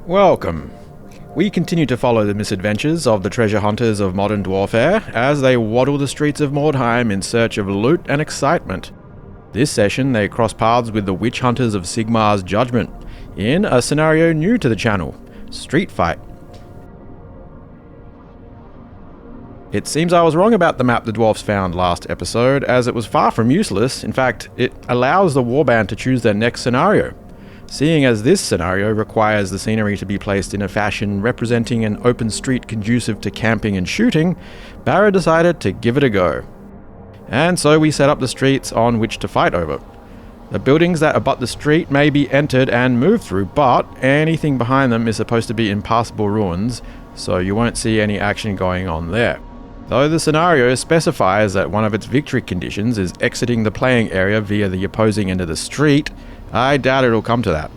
Welcome. We continue to follow the misadventures of the treasure hunters of Modern Dwarfare as they waddle the streets of Mordheim in search of loot and excitement. This session they cross paths with the witch hunters of Sigmar's Judgment in a scenario new to the channel, Street Fight. It seems I was wrong about the map the dwarfs found last episode, as it was far from useless. In fact, it allows the warband to choose their next scenario. Seeing as this scenario requires the scenery to be placed in a fashion representing an open street conducive to camping and shooting, Barra decided to give it a go. And so we set up the streets on which to fight over. The buildings that abut the street may be entered and moved through, but anything behind them is supposed to be impassable ruins, so you won't see any action going on there. Though the scenario specifies that one of its victory conditions is exiting the playing area via the opposing end of the street, I doubt it'll come to that.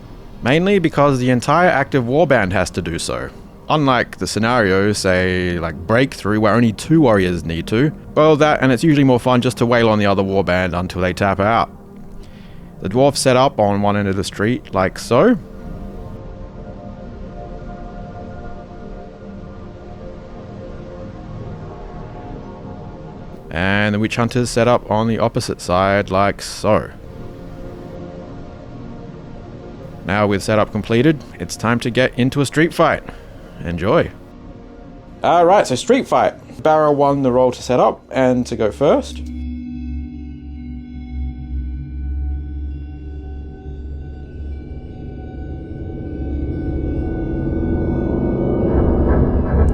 Mainly because the entire active warband has to do so. Unlike the scenario, say, like Breakthrough, where only 2 warriors need to. Well, that, and it's usually more fun just to wail on the other warband until they tap out. The dwarf set up on one end of the street, like so. And the witch hunters set up on the opposite side, like so. Now with setup completed, it's time to get into a street fight. Enjoy. Alright, so street fight. Barra won the role to set up and to go first.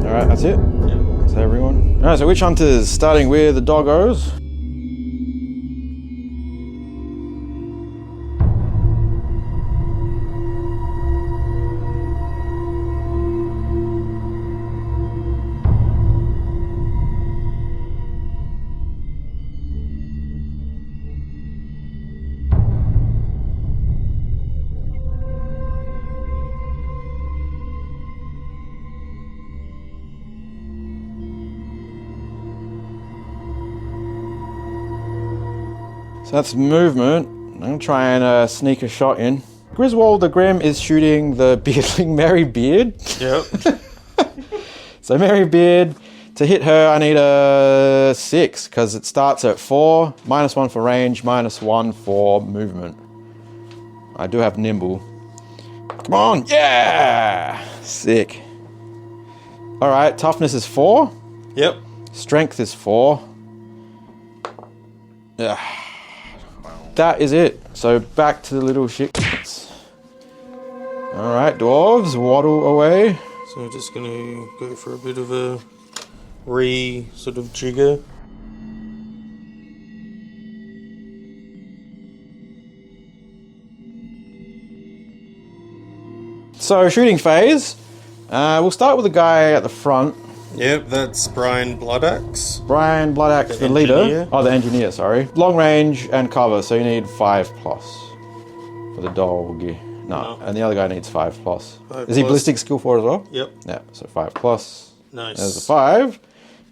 Alright, that's it. That's everyone. Alright, so witch hunters, starting with the doggos. So that's movement. I'm going to try and sneak a shot in. Griswold the Grim is shooting the beardling Mary Beard. Yep. So Mary Beard, to hit her I need a 6, because it starts at 4, -1 for range, -1 for movement. I do have nimble. Come on, yeah! Sick. Alright, toughness is 4. Yep. Strength is 4. Yeah. That is it. So back to the little shit. Alright, dwarves, waddle away. So we're just going to go for a bit of a sort of jigger. So shooting phase. We'll start with the guy at the front. Yep, that's Brian Bloodaxe. Brian Bloodaxe, the leader. Oh, the engineer, sorry. Long range and cover, so you need 5+ for the dog. No, and the other guy needs 5+. Is he ballistic skill 4 as well? Yep. Yeah, so 5+. Nice. There's a 5.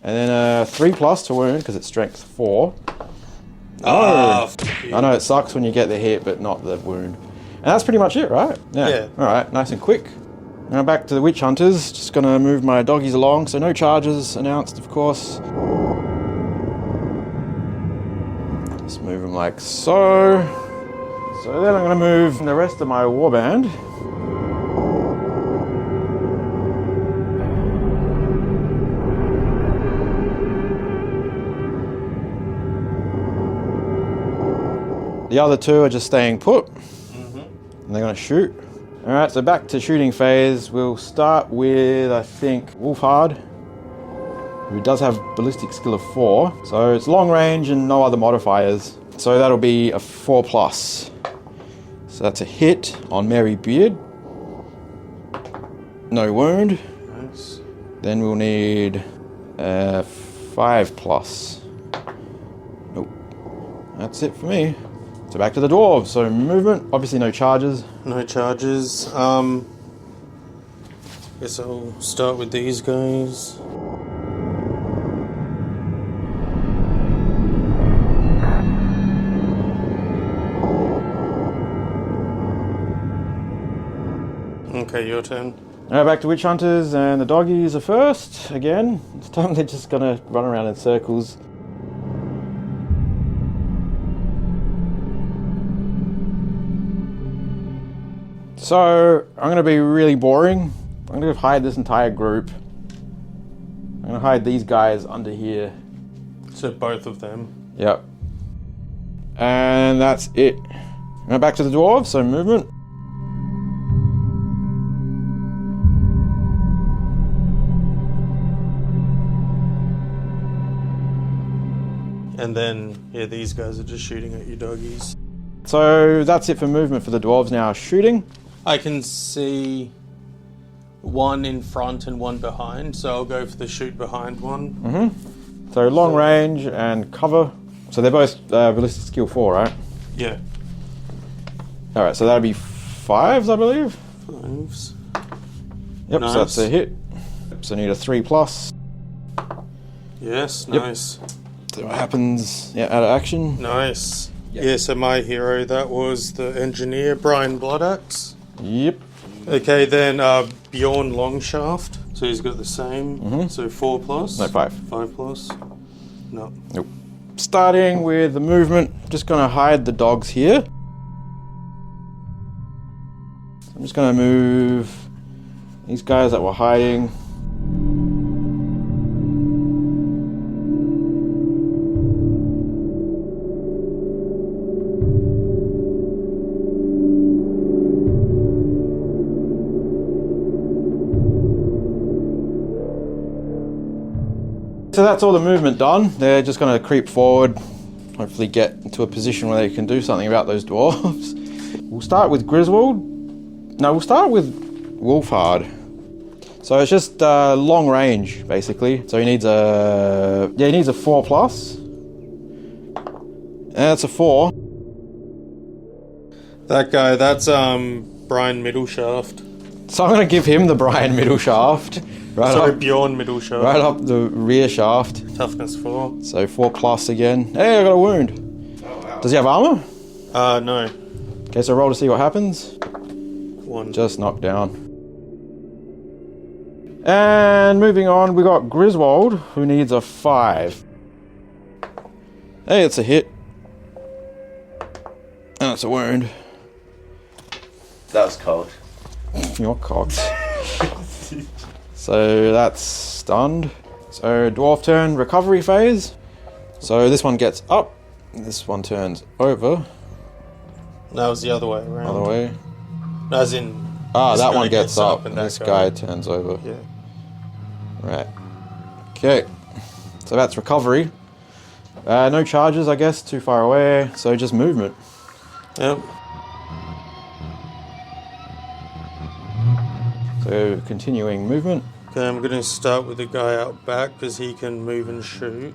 And then 3+ to wound, because it's strength 4. Oh, I know it sucks when you get the hit, but not the wound. And that's pretty much it, right? Yeah. Alright, nice and quick. Now back to the witch hunters. Just gonna move my doggies along, so no charges announced, of course. Just move them like so. So then I'm gonna move the rest of my warband. The other 2 are just staying put. And they're gonna shoot. Alright, so back to shooting phase. We'll start with, I think, Wolfhard, who does have ballistic skill of 4. So it's long range and no other modifiers. So that'll be a 4+. So that's a hit on Mary Beard. No wound. Nice. Then we'll need 5+. Nope. That's it for me. So back to the dwarves. So movement, obviously no charges. No charges. Guess I'll start with these guys. Okay, your turn. Alright, back to witch hunters, and the doggies are first again. This time they're just gonna run around in circles. So I'm gonna be really boring. I'm gonna hide this entire group. I'm gonna hide these guys under here. So both of them. Yep. And that's it. Now back to the dwarves, so movement. And then, yeah, these guys are just shooting at you doggies. So that's it for movement for the dwarves now. Shooting. I can see one in front and one behind, so I'll go for the shoot behind one. So long range and cover. So they're both ballistic skill 4, right? Yeah. Alright, so that'll be 5s, I believe. 5s. Yep, Nice. so that's a hit. So need a 3+. Yes, Yep. nice. See what happens. Yeah, out of action. Nice. Yep. Yeah, so my hero, that was the engineer, Brian Bloodaxe. Yep. Okay, then Bjorn Longshaft. So he's got the same. So 4+. No, 5. 5+. No. Nope. Starting with the movement, just gonna hide the dogs here. I'm just gonna move these guys that were hiding. So that's all the movement done. They're just going to creep forward, hopefully get into a position where they can do something about those dwarves. We'll start with Griswold. No, we'll start with Wolfhard. So it's just long range, basically. So he needs a 4+. And that's a 4. That guy, that's Brian Middleshaft. So I'm going to give him the Brian Middleshaft. Sorry, Up, Bjorn Middleshaft. right up the rear shaft. Toughness 4. So 4+ again. Hey, I got a wound. Oh, wow. Does he have armor? No. Okay, so roll to see what happens. 1. Just knocked down. And moving on, we got Griswold, who needs a 5. Hey, it's a hit. And it's a wound. That was cold. You're cocked. So that's stunned. So dwarf turn, recovery phase. So this one gets up, this one turns over. That was the other way around. Other way. As in... this That guy one gets up, and and that this guy turns over. Yeah. Right. Okay. So that's recovery. No charges, I guess, too far away. So just movement. Yep. So continuing movement. Okay, I'm going to start with the guy out back because he can move and shoot.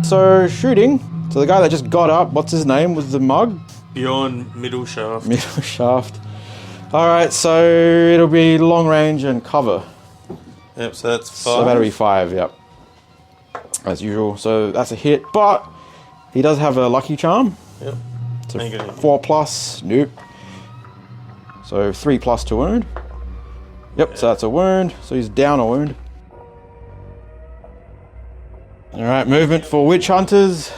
So shooting. So the guy that just got up, what's his name? Was the mug? Bjorn Middleshaft. Middle shaft. Alright, so it'll be long range and cover. Yep, so that's 5. So that'll be 5, yep. As usual. So that's a hit, but he does have a lucky charm. Yep. So Ain't gonna hit. 4+, nope. So 3+ to wound. Yep, so that's a wound. So he's down a wound. Alright, movement for witch hunters.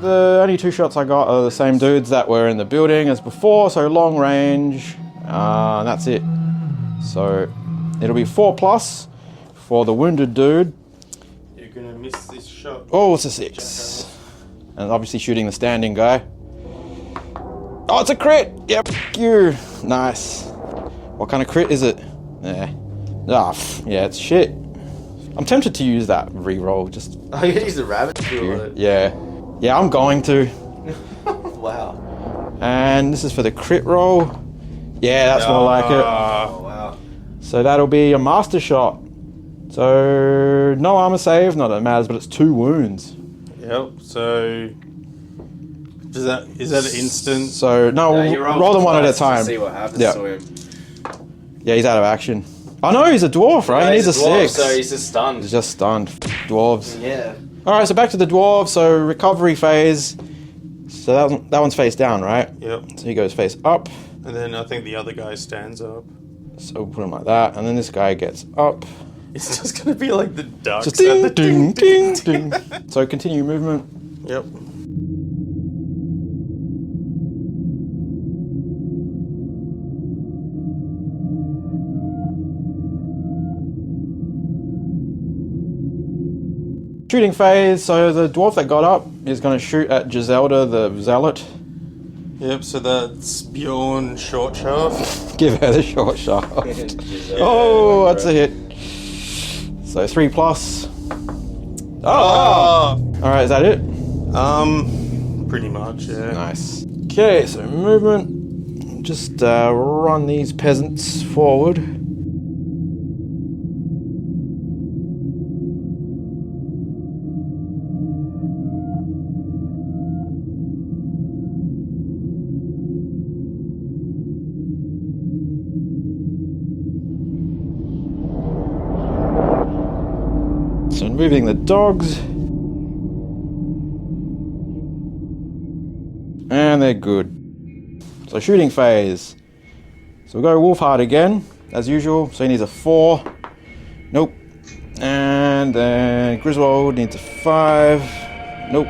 The only 2 shots I got are the same dudes that were in the building as before, so long range, and that's it. So it'll be 4+ for the wounded dude. You're going to miss this shot. Oh, it's a 6. And obviously shooting the standing guy. Oh, it's a crit! Yep, you. Nice. What kind of crit is it? Yeah. Yeah, it's shit. I'm tempted to use that re-roll, just... Oh, you use the rabbit tool. Yeah. Yeah, I'm going to. Wow. And this is for the crit roll. Yeah, that's more like it. Oh, wow. So that'll be a master shot. So no armor save, not that it matters, but it's 2 wounds. Yep. Yep. So is that an instant? So no, you roll them one at a twice to time. see what happens Yeah. to him. Yeah, he's out of action. Oh no, he's a dwarf, right? No, he needs a he's dwarf, 6. So he's just stunned. He's just stunned. Dwarves. Yeah. Alright, so back to the dwarves. So recovery phase. So that one's face down, right? Yep. So he goes face up. And then I think the other guy stands up. So we'll put him like that. And then this guy gets up. It's just gonna be like the ducks. Just ding, ding, ding, ding. So continue movement. Yep. Shooting phase. So the dwarf that got up is going to shoot at Giselda, the zealot. Yep, so that's Bjorn short shaft. Give her the short shaft. Oh, that's a hit. So 3 plus. Oh! Alright, is that it? Pretty much, yeah. Nice. Okay, so movement. Just run these peasants forward. So moving the dogs. And they're good. So shooting phase. So we'll go Wolfhard again, as usual. So he needs a 4. Nope. And then Griswold needs a 5. Nope.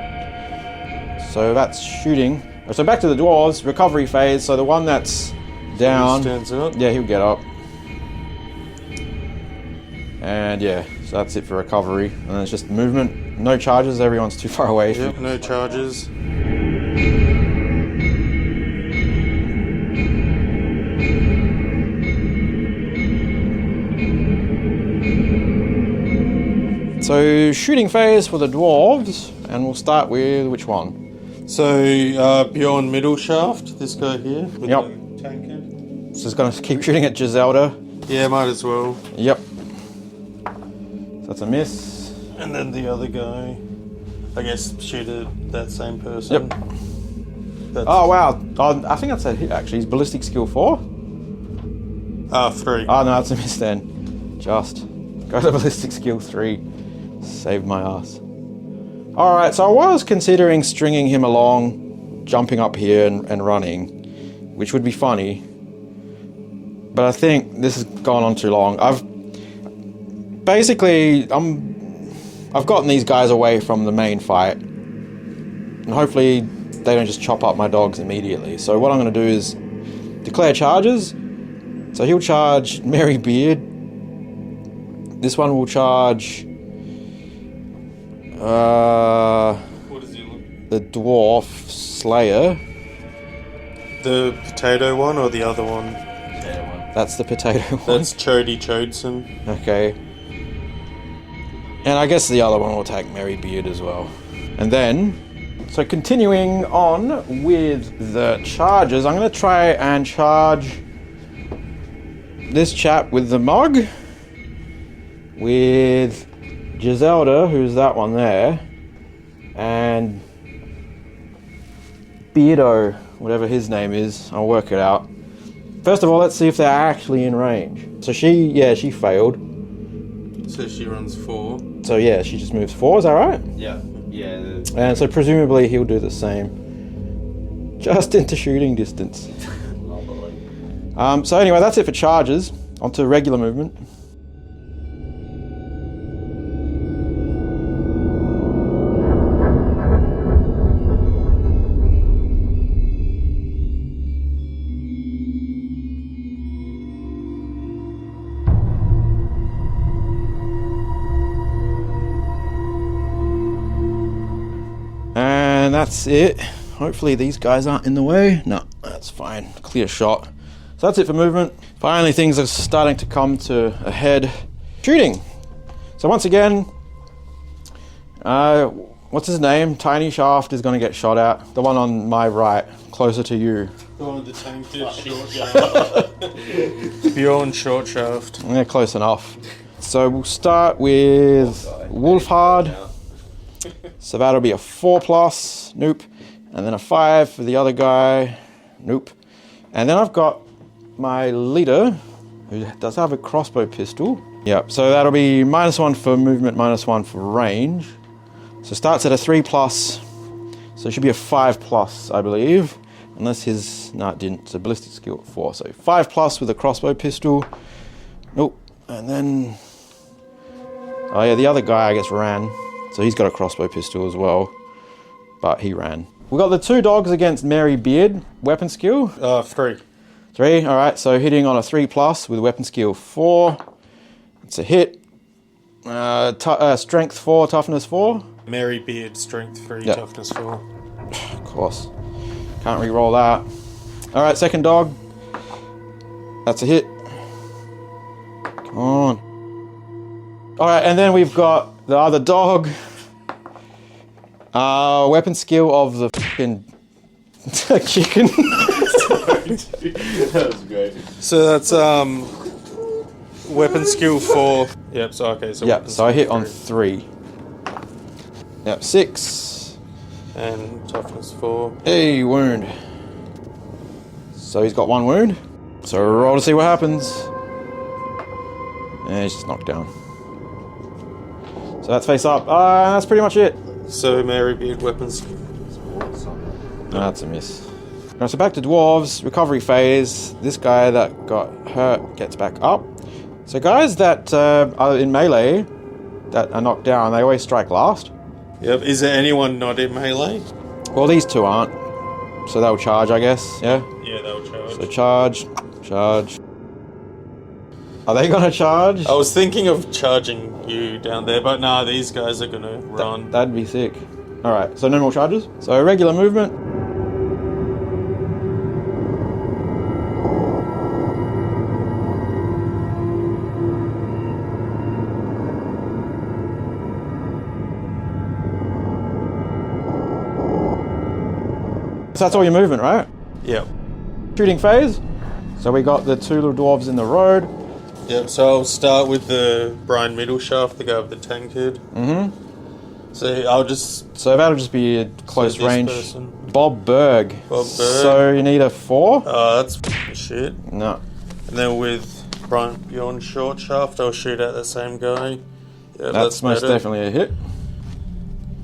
So that's shooting. So back to the dwarves, recovery phase. So the one that's down. He stands up. Yeah, he'll get up. And yeah, so that's it for recovery. And then it's just movement. No charges, everyone's too far away. Yep, no charges. So shooting phase for the dwarves, and we'll start with which one? So Bjorn middle shaft, this guy here. With Yep. the tankard. So it's going to keep shooting at Giselda. Yeah, might as well. Yep. That's a miss. And then the other guy, I guess, shoot at that same person. Yep. That's, Oh wow! I think that's a hit actually. He's ballistic skill 4. 3. Oh no, that's a miss then. Just go to ballistic skill 3. Saved my ass. All right, so I was considering stringing him along, jumping up here and running, which would be funny. But I think this has gone on too long. I've gotten these guys away from the main fight, and hopefully they don't just chop up my dogs immediately. So what I'm going to do is declare charges. So he'll charge Mary Beard. This one will charge What does he look? the dwarf Slayer. The potato one or the other one? That's the potato one. That's Chody Chodson. Okay. And I guess the other one will attack Mary Beard as well. And then, so continuing on with the charges, I'm going to try and charge this chap with the mug, with Giselda, who's that one there, and Beardo, whatever his name is. I'll work it out. First of all, let's see if they're actually in range. So she failed. So she runs 4. So yeah, she just moves 4, is that right? Yeah. Yeah. And so presumably he'll do the same. Just into shooting distance. So anyway, that's it for charges. On to regular movement. And that's it. Hopefully these guys aren't in the way. No, that's fine. Clear shot. So that's it for movement. Finally, things are starting to come to a head. Shooting. So once again, what's his name? Tiny Shaft is going to get shot at. The one on my right, closer to you. The one with the tankard short shaft. Bjorn short shaft. Yeah, close enough. So we'll start with Wolfhard. So that'll be a 4+. Nope. And then a 5 for the other guy. Nope. And then I've got my leader, who does have a crossbow pistol. Yep, so that'll be -1 for movement, -1 for range. So starts at a 3+. So it should be a 5+, I believe. Unless his... No, it didn't. So ballistic skill at 4. So 5+ with a crossbow pistol. Nope. And then... Oh yeah, the other guy, I guess, ran. So he's got a crossbow pistol as well. But he ran. We got the 2 dogs against Mary Beard. Weapon skill? 3. 3, alright. So hitting on a 3+ with weapon skill 4. It's a hit. Strength 4, toughness 4. Mary Beard, strength 3, Yep. toughness 4. Of course. Can't re-roll that. Alright, second dog. That's a hit. Come on. Alright, and then we've got the other dog. Weapon skill of the fucking chicken. That was great. So that's weapon skill 4. Yep, so okay, so Yeah, weapon so I skill hit on 3. Yep, 6. and toughness 4. Hey, wound. So he's got 1 wound. So roll to see what happens. And he's just knocked down. So that's face up. That's pretty much it. So Mary Beard, weapon skill. No, that's a miss. Alright, so back to dwarves, recovery phase. This guy that got hurt gets back up. So guys that are in melee, that are knocked down, they always strike last. Yep, is there anyone not in melee? Well, these 2 aren't. So they'll charge, I guess, yeah? Yeah, they'll charge. So charge. Are they gonna charge? I was thinking of charging you down there, but nah, these guys are gonna run. That'd be sick. Alright, so no more charges. So regular movement. So that's all your movement, right? Yep. Shooting phase. So we got the 2 little dwarves in the road. Yep, so I'll start with the Brian Middleshaft, the guy with the tankard. Mm-hmm. So I'll just... So that'll just be a close So this range. person. Bob Berg. Bob Berg. So you need a 4? That's f***ing shit. No. And then with Brian Bjorn Shortshaft, I'll shoot at the same guy. Yeah, That's most better. definitely a hit.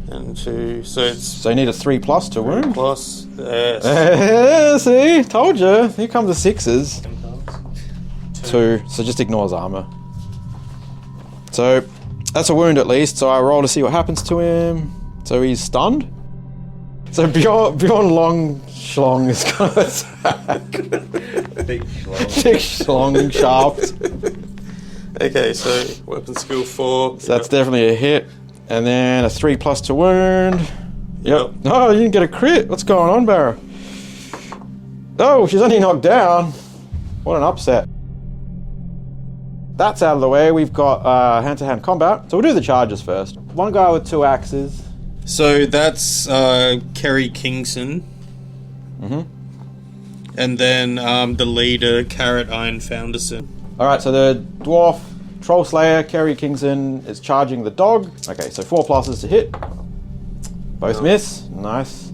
And 2, so it's So you need a 3+ to wound. plus the S. See? Told you. Here come the 6s. 2. So just ignores armor. So that's a wound at least. So I roll to see what happens to him. So he's stunned. So Bjorn Long Schlong is going to attack. Big schlong. Big Schlong Shaft. Okay, so weapon skill 4. So that's definitely a hit. And then a 3+ to wound. Yep. Oh, you didn't get a crit. What's going on, Barra? Oh, she's only knocked down. What an upset. That's out of the way. We've got hand-to-hand combat. So we'll do the charges first. 1 guy with 2 axes. So that's Kerry Kingston. Mm-hmm. And then the leader, Carrot Iron Founderson. Alright, so the dwarf Troll Slayer, Kerry Kingston, is charging the dog. Okay, so 4 pluses to hit. Both miss. Nice.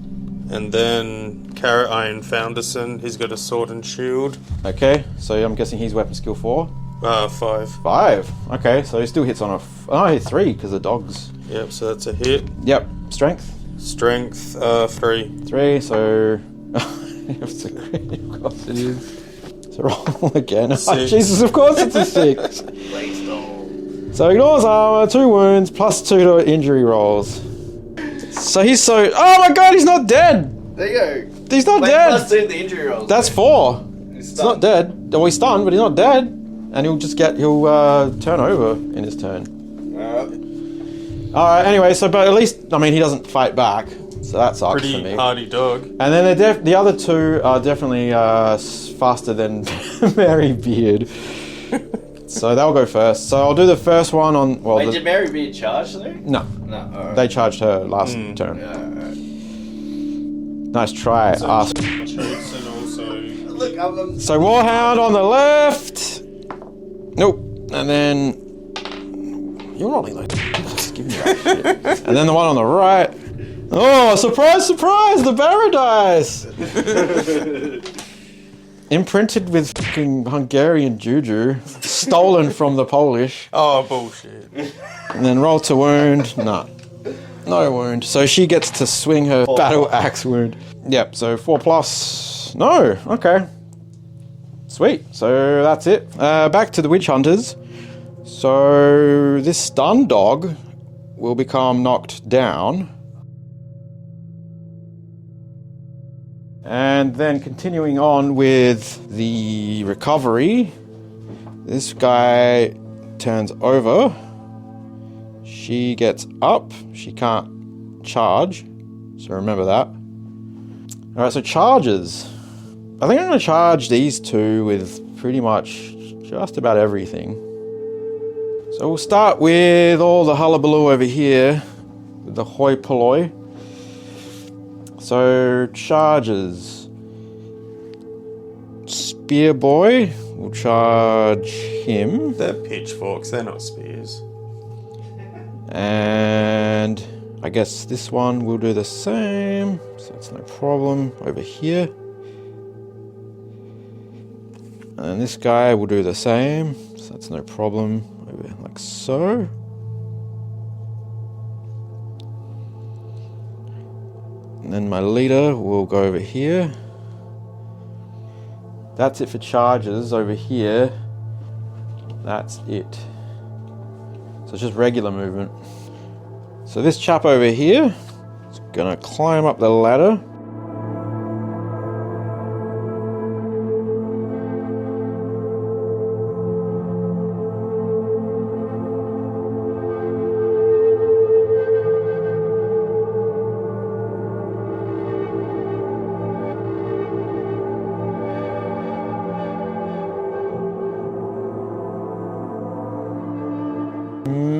And then Carrot Iron Founderson, he's got a sword and shield. Okay, so I'm guessing he's weapon skill 4. 5. 5. Okay, so he still hits on a... Oh, he hit 3 because the dog's... Yep, so that's a hit. Yep, strength. Strength, 3. 3, so... It's a crit, of course it is. So roll again. Oh, 6. Jesus, of course it's a 6. So ignores armor, 2 wounds, plus 2 to injury rolls. So he's so... Oh my god, he's not dead! There you go. He's not Wait, dead! plus 2 the injury rolls. That's 4. He's He's not dead. Well, he's stunned, but he's not dead. And he'll just get... He'll turn over in his turn. Alright, anyway, so but at least... I mean, he doesn't fight back. So that sucks for Pretty me. hardy dog. And then the other 2 are definitely faster than Mary Beard. So they'll go first. So I'll do the first one on... Well, Wait, did Mary be charged though? No. No, alright. They charged her last turn. Yeah, alright. Nice try, ass. Shoots and also... Look, I'm... So Warhound on the left. Nope. And then... You're rolling those. Just give me that shit. And then the one on the right. Oh, surprise, surprise! The Barra dice! Imprinted with fucking Hungarian juju. Stolen from the Polish. Oh, bullshit. And then roll to wound. Nah. No wound. So she gets to swing her battle axe wound. Yep, so 4+. No, okay. Sweet. So that's it. Back to the witch hunters. So this stun dog will become knocked down. And then continuing on with the recovery, this guy turns over. She gets up. She can't charge, so remember that. Alright, so charges. I think I'm going to charge these two with pretty much just about everything. So we'll start with all the hullabaloo over here, with the hoi polloi. So, charges. Spear boy, we'll charge him. They're pitchforks, they're not spears. And I guess this one will do the same, so that's no problem. Over here. And this guy will do the same, so that's no problem. Over like so. And then my leader will go over here. That's it for charges over here. That's it. So it's just regular movement. So this chap over here is gonna climb up the ladder.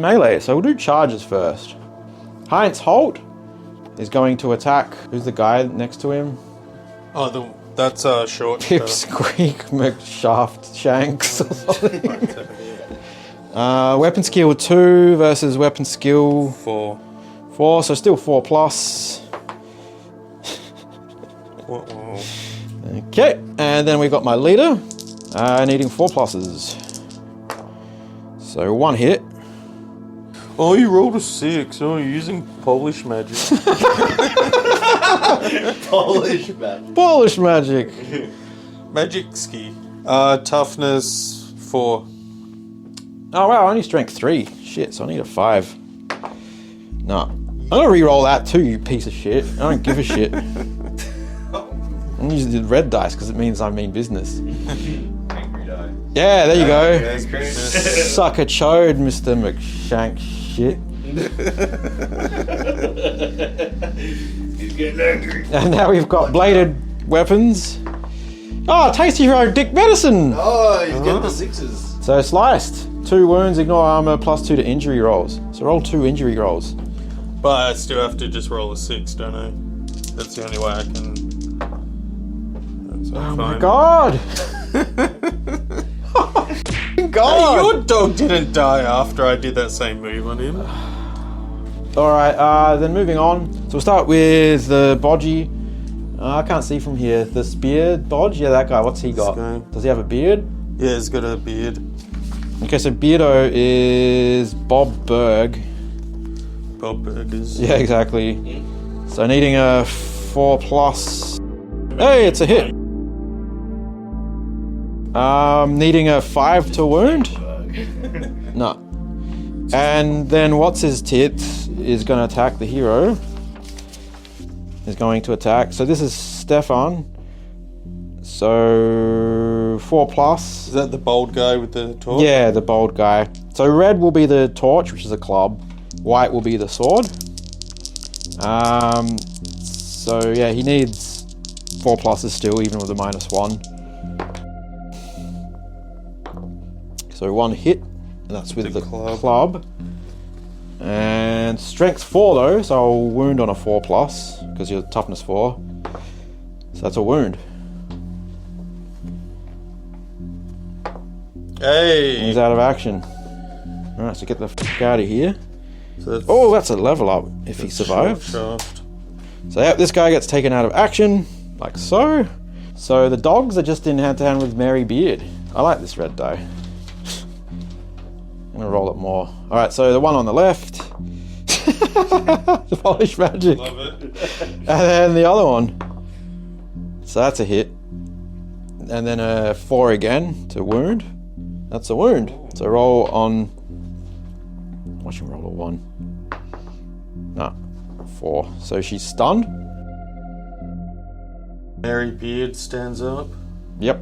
Melee, so we'll do charges first. Heinz Holt is going to attack. Who's the guy next to him? Oh, that's short. Pipsqueak McShaft Shanks or something. Weapon skill 2 versus weapon skill 4. 4, so still 4+. Okay, and then we've got my leader needing 4+. So 1 hit. Oh, you rolled a 6. Oh, you're using Polish magic. Polish man. Polish magic. Magic ski. Toughness 4. Oh wow, only strength 3. Shit, so I need a 5. No. I'm gonna re-roll that too, you piece of shit. I don't give a shit. I'm using the red dice because it means I mean business. Angry die. Yeah, there you go. That's great. Suck a chode, Mr. McShank shit. He's getting angry. And now we've got bladed weapons. Oh, tasty hero dick medicine! Oh, he's getting the 6s. So sliced. 2 wounds, ignore armor, +2 to injury rolls. So roll 2 injury rolls. But I still have to just roll a 6, don't I? That's the only way I can. Oh my god! God! Hey, your dog didn't die after I did that same move on him. Alright, then moving on. So we'll start with the Bodgy. I can't see from here. The spear Bodge? Yeah, that guy. What's he got? guy. Does he have a beard? Yeah, he's got a beard. Okay, so Beardo is Bob Berg. Bob Burgers. Yeah, exactly. So needing a 4+. Hey, it's a hit. Needing a 5 to wound? No. And then what's his tit is going to attack the hero. Is going to attack. So this is Stefan. So 4+. Is that the bold guy with the torch? Yeah, the bold guy. So red will be the torch, which is a club. White will be the sword. So yeah, he needs 4+ still, even with a -1. So 1 hit, and that's with the club. And strength 4 though, so I'll wound on a 4+, because you're toughness 4. So that's a wound. Hey! He's out of action. Alright, so get the f out of here. So Oh, that's a level up if he survives. Shaft. So yep, this guy gets taken out of action, like so. So the dogs are just in hand-to-hand with Mary Beard. I like this red die. I'm gonna roll it more. Alright, so the one on the left. The Polish magic. Love it. And then the other one. So that's a hit. And then a 4 again to wound. That's a wound. So roll on... I should roll a 1. No, 4. So she's stunned. Mary Beard stands up. Yep.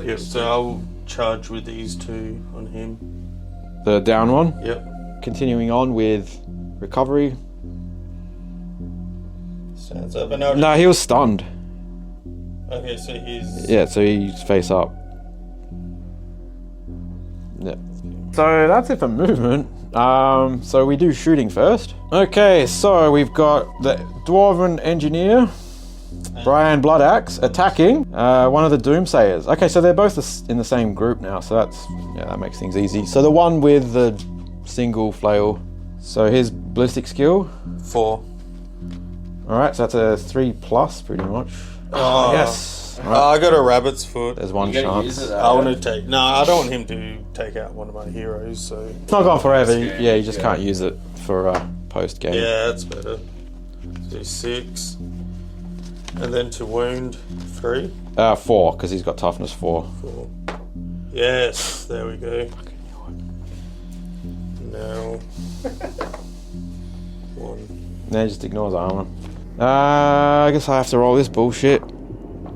Yep, so I'll charge with these two on him. The down one. Yep. Continuing on with recovery. Stands up. And now No, he was stunned. okay, so he's... Yeah, so he's face up. Yeah. So that's it for movement. So we do shooting first. Okay, so we've got the Dwarven Engineer, Brian Bloodaxe, attacking one of the Doomsayers. Okay, so they're both in the same group now, so that makes things easy. So the one with the single flail. So his ballistic skill. 4. Alright, so that's a 3+ pretty much. Oh, Yes. I got a rabbit's foot. There's one You gotta chance. use it, I want to take... No, I don't want him to take out one of my heroes, so... It's not gone forever. game, Yeah, you just yeah. can't use it for post game. Yeah, that's better. So 6. And then to wound 3. 4, because he's got toughness 4. 4. Yes, there we go. Now... 1. No, he just ignores armor. I guess I have to roll this bullshit.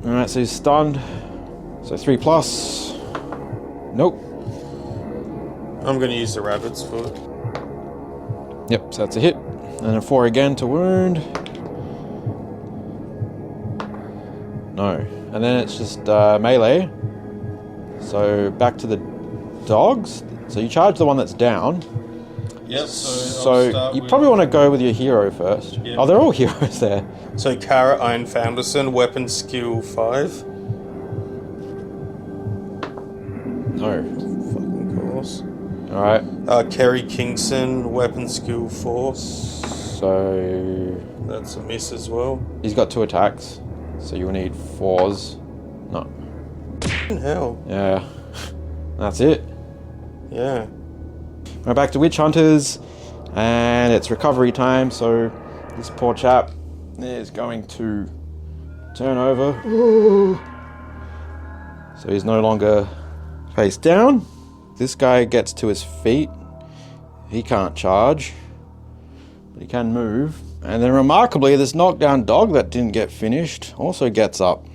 Alright, so he's stunned. So 3+. Nope. I'm going to use the rabbit's foot. Yep, so that's a hit. And a 4 again to wound. No. And then it's just melee. So back to the dogs. So you charge the one that's down. Yep, So you probably want to go with your hero first. Yeah. Oh, they're all heroes there. So Kara Iron Founderson, weapon skill 5. No. Fucking course. Alright. Kerry Kingston, weapon skill 4. So That's a miss as well. he's got 2 attacks. So you'll need 4s. No. Hell. Yeah. That's it. Yeah. We're back to Witch Hunters. And it's recovery time, so this poor chap is going to turn over. So he's no longer face down. This guy gets to his feet. He can't charge, but he can move. And then remarkably, this knockdown dog that didn't get finished also gets up.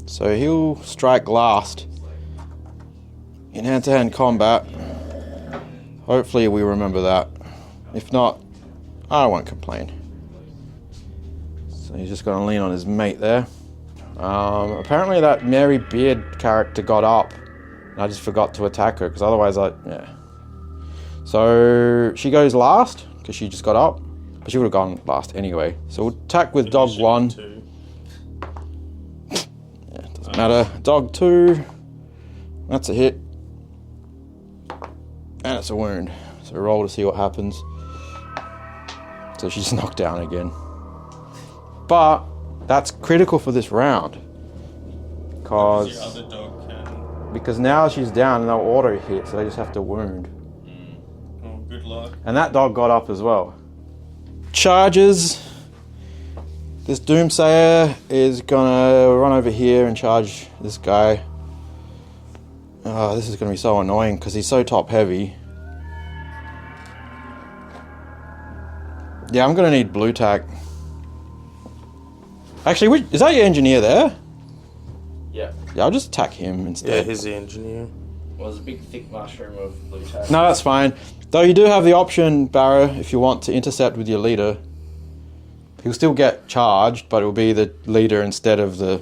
So he'll strike last in hand-to-hand combat. Hopefully we remember that. If not, I won't complain. So he's just going to lean on his mate there. Apparently that Mary Beard character got up. And I just forgot to attack her, because otherwise yeah. So she goes last, because she just got up. But she would have gone last anyway. So we'll attack with dog 1. Yeah, doesn't matter. Dog 2. That's a hit. And it's a wound. So roll to see what happens. So she's knocked down again. But that's critical for this round. Because now she's down and they'll auto hit, so they just have to wound. Oh, good luck. And that dog got up as well. Charges. This Doomsayer is gonna run over here and charge this guy. Oh, this is gonna be so annoying because he's so top heavy. Yeah, I'm gonna need blue tack. Actually, is that your engineer there? Yeah. Yeah, I'll just attack him Yeah, instead. he's the engineer. Well, there's a big thick mushroom of blue tack. No, that's fine. Though you do have the option, Barrow, if you want to intercept with your leader. He'll still get charged, but it'll be the leader instead of the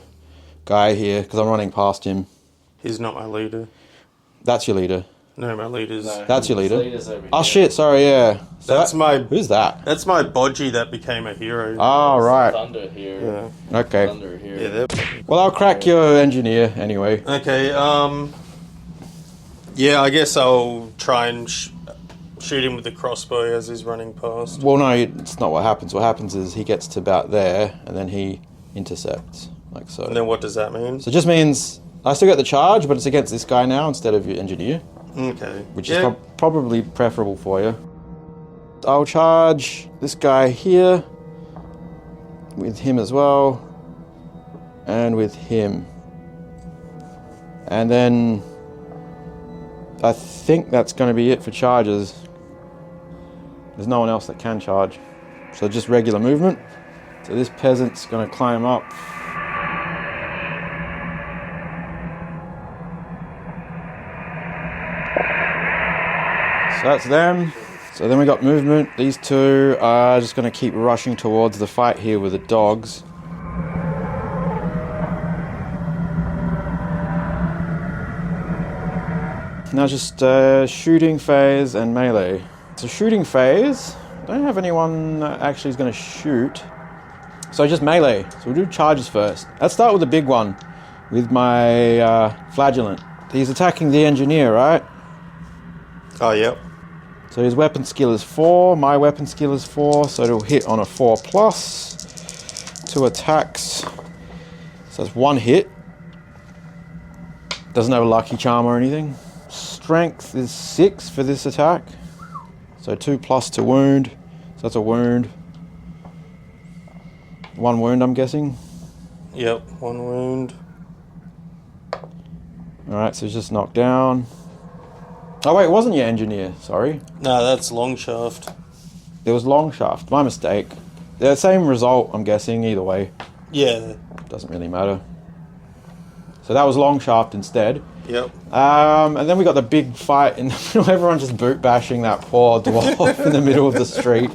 guy here, because I'm running past him. He's not my leader. That's your leader. No, my leader's... No, That's your his leader. leader's over Oh here. shit, sorry, yeah. So That's my... Who's that? That's my bodgy that became a hero. Oh, right. Thunder here. Yeah. Okay. Thunder here. Yeah, they're fucking... Well, I'll crack your engineer anyway. Okay, yeah, I guess I'll try and shoot him with the crossbow as he's running past. Well, no, it's not what happens. What happens is he gets to about there, and then he intercepts, like so. And then what does that mean? So it just means I still get the charge, but it's against this guy now instead of your engineer. Okay. Which is probably preferable for you. I'll charge this guy here, with him as well, and with him. And then I think that's going to be it for charges. There's no one else that can charge. So just regular movement. So this peasant's going to climb up. So that's them. So then we got movement. These two are just going to keep rushing towards the fight here with the dogs. Now just shooting phase and melee. So shooting phase, don't have anyone that actually is going to shoot. So just melee. So we'll do charges first. Let's start with the big one with my flagellant. He's attacking the engineer, right? Oh, yep. So his weapon skill is 4, my weapon skill is 4, so it'll hit on a 4+. 2 attacks. So that's 1 hit. Doesn't have a lucky charm or anything. Strength is 6 for this attack. So 2+ to wound. So that's a wound. 1 wound, I'm guessing. Yep, 1 wound. Alright, so he's just knocked down. Oh wait, it wasn't your engineer, sorry. No, that's long shaft. It was long shaft, my mistake. The same result, I'm guessing, either way. Yeah. Doesn't really matter. So that was long shaft instead. Yep. And then we got the big fight in the middle. Everyone just boot bashing that poor dwarf in the middle of the street.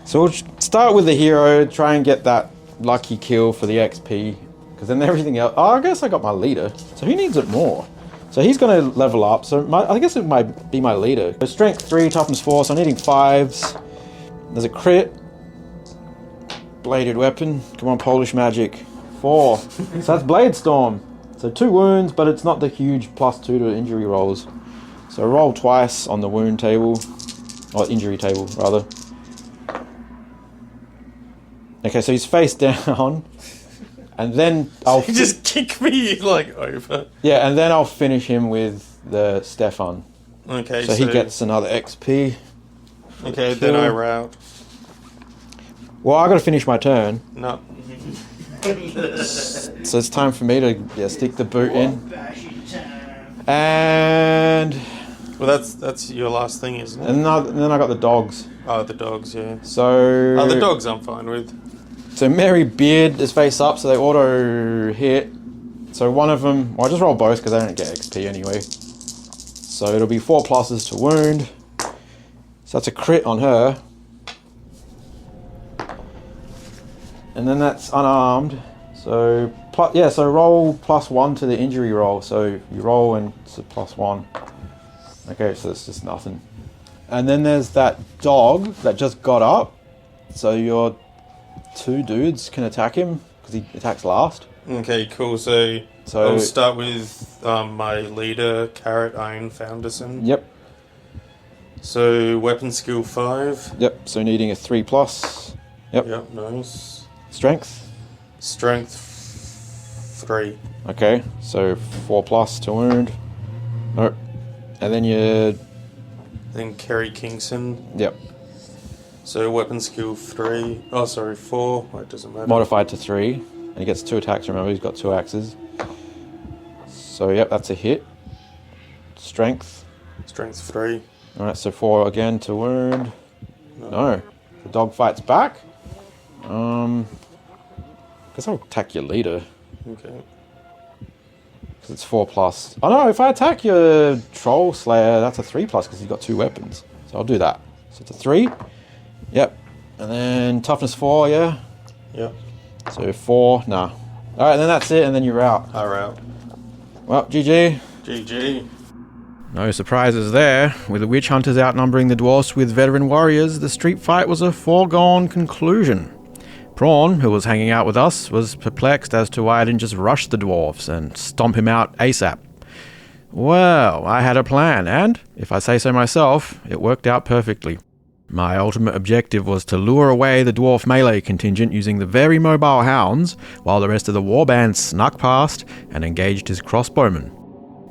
So we'll start with the hero, try and get that lucky kill for the XP. Because then everything else... Oh, I guess I got my leader. So he needs it more. So he's going to level up. So I guess it might be my leader. So strength 3, toughness 4. So I'm needing 5s. There's a crit. Bladed weapon. Come on, Polish magic. 4. So that's Blade Storm. So 2 wounds, but it's not the huge +2 to injury rolls. So roll twice on the wound table. Or injury table, rather. Okay, so he's face down. And then I'll... You just kick me, like, over. Yeah, and then I'll finish him with the Stefan. Okay, so he gets another XP. Okay, then I rout. Well, I got to finish my turn. No. So it's time for me to stick the boot in. And... Well, that's your last thing, isn't it? And then I got the dogs. Oh, the dogs, yeah. So... Oh, the dogs I'm fine with. So Mary Beard is face up, so they auto hit. So one of them... Well, I just roll both because they don't get XP anyway. So it'll be 4 pluses to wound. So that's a crit on her. And then that's unarmed. So so roll +1 to the injury roll. So you roll and it's a +1. Okay, so it's just nothing. And then there's that dog that just got up. So your 2 dudes can attack him because he attacks last. Okay, cool. So I'll start with my leader, Carrot Iron Founderson. Yep. So weapon skill 5. Yep. So needing a 3+. Yep. Yep. Nice. Strength. Strength 3. Okay. So 4+ to wound. Nope. And then you... Then Kerry Kingston. Yep. So weapon skill 3. Oh, sorry, 4. It doesn't matter. Modified to 3. And he gets 2 attacks, remember, he's got 2 axes. So, yep, that's a hit. Strength. Strength 3. Alright, so 4 again to wound. No. The dog fights back. Guess I'll attack your leader. Okay. Because it's 4+. Oh no, if I attack your troll slayer, that's a 3+ because he's got 2 weapons. So I'll do that. So it's a 3. Yep. And then toughness 4, yeah? Yep. So 4, nah. Alright, then that's it, and then you're out. I rout. Well, GG. GG. No surprises there. With the witch hunters outnumbering the dwarfs with veteran warriors, the street fight was a foregone conclusion. Prawn, who was hanging out with us, was perplexed as to why I didn't just rush the dwarves and stomp him out ASAP. Well, I had a plan, and, if I say so myself, it worked out perfectly. My ultimate objective was to lure away the dwarf melee contingent using the very mobile hounds, while the rest of the warband snuck past and engaged his crossbowmen.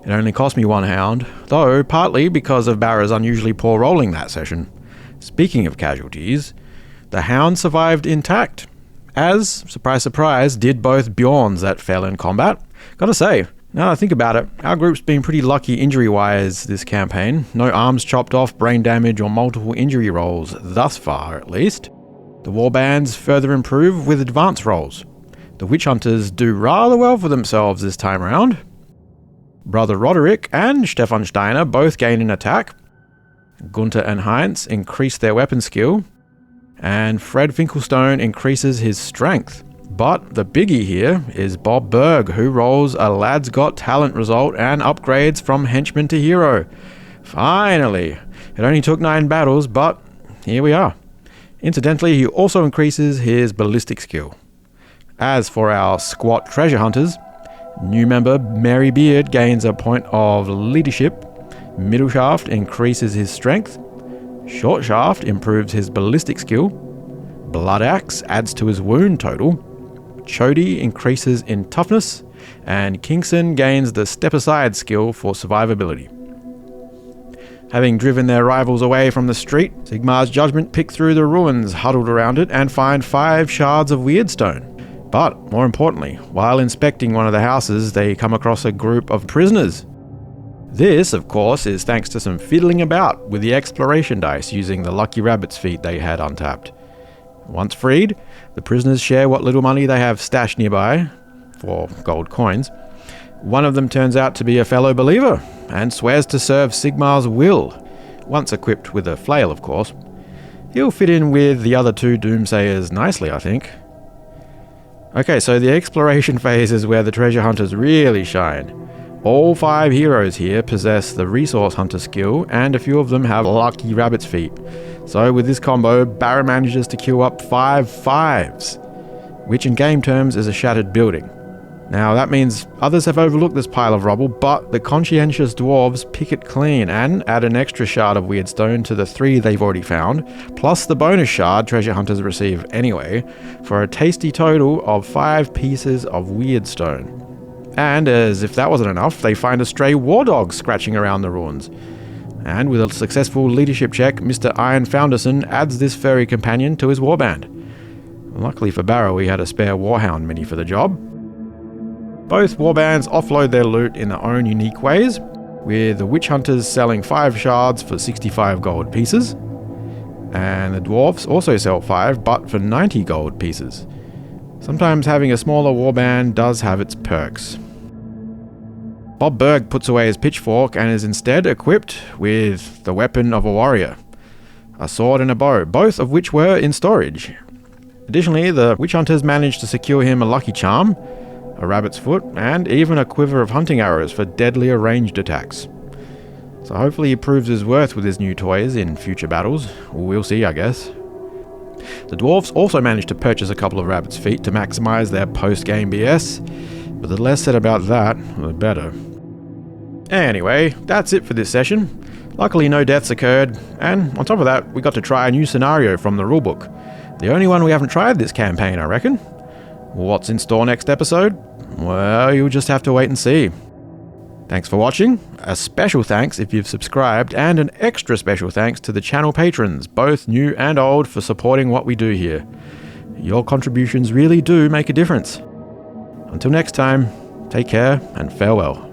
It only cost me 1 hound, though partly because of Barra's unusually poor rolling that session. Speaking of casualties, the hound survived intact, as, surprise surprise, did both Bjorns that fell in combat. Gotta say, now that I think about it, our group's been pretty lucky injury-wise this campaign. No arms chopped off, brain damage, or multiple injury rolls, thus far at least. The warbands further improve with advanced rolls. The witch hunters do rather well for themselves this time around. Brother Roderick and Stefan Steiner both gain an attack. Gunther and Heinz increase their weapon skill. And Fred Finkelstone increases his strength. But the biggie here is Bob Berg, who rolls a Lad's Got Talent result and upgrades from henchman to hero. Finally! It only took 9 battles, but here we are. Incidentally, he also increases his ballistic skill. As for our squat treasure hunters, new member Mary Beard gains a point of leadership. Middle Shaft increases his strength. Short Shaft improves his ballistic skill. Blood Axe adds to his wound total. Chody increases in toughness. And Kingston gains the Step Aside skill for survivability. Having driven their rivals away from the street, Sigmar's judgment pick through the ruins huddled around it and find 5 shards of Weirdstone. But, more importantly, while inspecting one of the houses, they come across a group of prisoners. This, of course, is thanks to some fiddling about with the exploration dice using the lucky rabbit's feet they had untapped. Once freed, the prisoners share what little money they have stashed nearby, for gold coins. One of them turns out to be a fellow believer, and swears to serve Sigmar's will, once equipped with a flail, of course. He'll fit in with the other 2 doomsayers nicely, I think. Okay, so the exploration phase is where the treasure hunters really shine. All 5 heroes here possess the resource hunter skill, and a few of them have lucky rabbit's feet. So with this combo, Barra manages to queue up 5 5s, which in game terms is a shattered building. Now that means others have overlooked this pile of rubble, but the conscientious dwarves pick it clean and add an extra shard of Weirdstone to the 3 they've already found, plus the bonus shard treasure hunters receive anyway, for a tasty total of 5 pieces of Weirdstone. And as if that wasn't enough, they find a stray war dog scratching around the ruins. And with a successful leadership check, Mr. Iron Founderson adds this furry companion to his warband. Luckily for Barrow, he had a spare warhound mini for the job. Both warbands offload their loot in their own unique ways, with the witch hunters selling 5 shards for 65 gold pieces, and the dwarfs also sell 5, but for 90 gold pieces. Sometimes having a smaller warband does have its perks. Bob Berg puts away his pitchfork and is instead equipped with the weapon of a warrior, a sword and a bow, both of which were in storage. Additionally, the witch hunters managed to secure him a lucky charm, a rabbit's foot, and even a quiver of hunting arrows for deadlier ranged attacks. So hopefully he proves his worth with his new toys in future battles. We'll see, I guess. The dwarves also managed to purchase a couple of rabbit's feet to maximize their post-game BS, but the less said about that, the better. Anyway, that's it for this session. Luckily no deaths occurred, and on top of that, we got to try a new scenario from the rulebook. The only one we haven't tried this campaign, I reckon. What's in store next episode? Well, you'll just have to wait and see. Thanks for watching, a special thanks if you've subscribed, and an extra special thanks to the channel patrons, both new and old, for supporting what we do here. Your contributions really do make a difference. Until next time, take care and farewell.